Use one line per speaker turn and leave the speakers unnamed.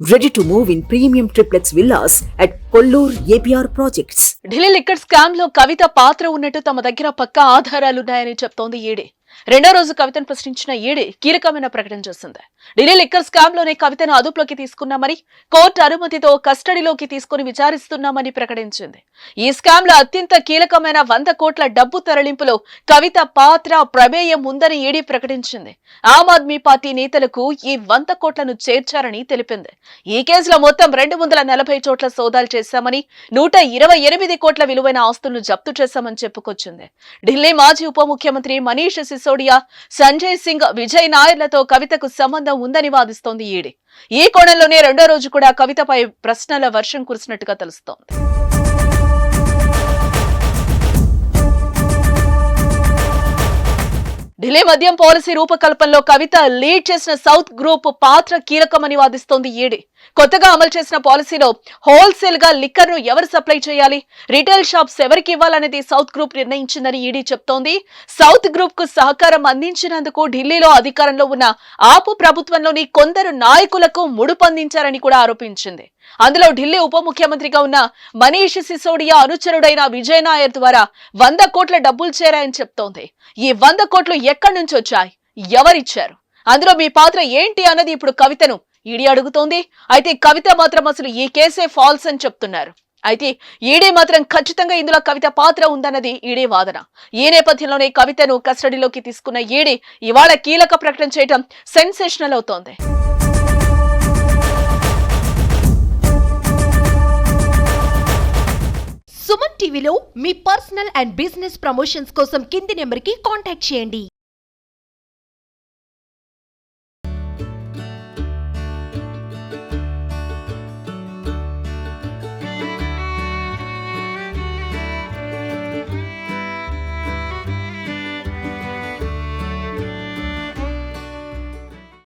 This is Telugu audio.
Ready to move in premium triplex villas at Kollur APR Projects.
Delhi liquor scam లో కవిత పాత్ర ఉన్నట్టు తమ దగ్గర పక్కా ఆధారాలున్నాయని చెప్తోంది ఈడీ. రెండో రోజు కవితను ప్రశ్నించిన ఈడీ కీలకమైన ప్రకటన చేసింది. ఢిల్లీ లిక్కర్ స్కామ్ లోనే కవితను అదుపులోకి తీసుకున్నామని, కోర్టు అనుమతితో కస్టడీలోకి తీసుకుని విచారిస్తున్నామని ప్రకటించింది. ఈ స్కామ్ లో అత్యంత కీలకమైన 100 కోట్ల డబ్బు తరలింపులో కవిత పాత్ర ప్రమేయం ఉందని ఈడీ ప్రకటించింది. ఆమ్ ఆద్మీ పార్టీ నేతలకు ఈ 100 కోట్లను చేర్చారని తెలిపింది. ఈ కేసులో మొత్తం 240 చోట్ల సోదాలు చేశామని, 128 కోట్ల విలువైన ఆస్తులను జప్తు చేశామని చెప్పుకొచ్చింది. ఢిల్లీ మాజీ ఉప ముఖ్యమంత్రి మనీష్ సిసోడియా, సంజయ్ సింగ్, విజయ్ నాయర్లతో కవితకు సంబంధం ఉందని వాదిస్తోంది ఈడీ. ఈ కోణంలోనే రెండో రోజు కూడా కవితపై ప్రశ్నల వర్షం కురిసినట్టుగా తెలుస్తోంది. ఢిల్లీ మద్యం పాలసీ రూపకల్పనలో కవిత లీడ్ చేసిన సౌత్ గ్రూప్ పాత్ర కీలకమని వాదిస్తోంది ఈడీ. కొత్తగా అమలు చేసిన పాలసీలో హోల్సేల్ గా లిక్కర్ ను ఎవరు సప్లై చేయాలి, రిటైల్ షాప్స్ ఎవరికి ఇవ్వాలనేది సౌత్ గ్రూప్ నిర్ణయించిందని ఈడీ చెప్తోంది. సౌత్ గ్రూప్ కు సహకారం అందించినందుకు ఢిల్లీలో అధికారంలో ఉన్న ఆపు ప్రభుత్వంలోని కొందరు నాయకులకు ముడుపందించారని కూడా ఆరోపించింది. అందులో ఢిల్లీ ఉప ముఖ్యమంత్రిగా ఉన్న మనీష్ సిసోడియా అనుచరుడైన విజయ్ నాయర్ ద్వారా 100 కోట్ల డబ్బులు చేరాయని చెప్తోంది. ఈ 100 కోట్లు ఎక్కడి నుంచి వచ్చాయి, ఎవరిచ్చారు, అందులో మీ పాత్ర ఏంటి అన్నది ఇప్పుడు కవితను ఈడీ అడుగుతోంది. అయితే కవిత మాత్రం అసలు ఈ కేసే ఫాల్స్ అని చెప్తున్నారు. అయితే ఈడీ మాత్రం ఖచ్చితంగా ఇందులో కవిత పాత్ర ఉందన్నది ఈడీ వాదన. ఈ నేపథ్యంలోనే కవితను కస్టడీలోకి తీసుకున్న ఈడీ ఇవాళ కీలక ప్రకటన చేయడం సెన్సేషనల్ అవుతోంది.
సుమన్ టీవీలో మీ పర్సనల్ అండ్ బిజినెస్ ప్రమోషన్స్ కోసం కింది నెంబర్కి కాంటాక్ట్ చేయండి.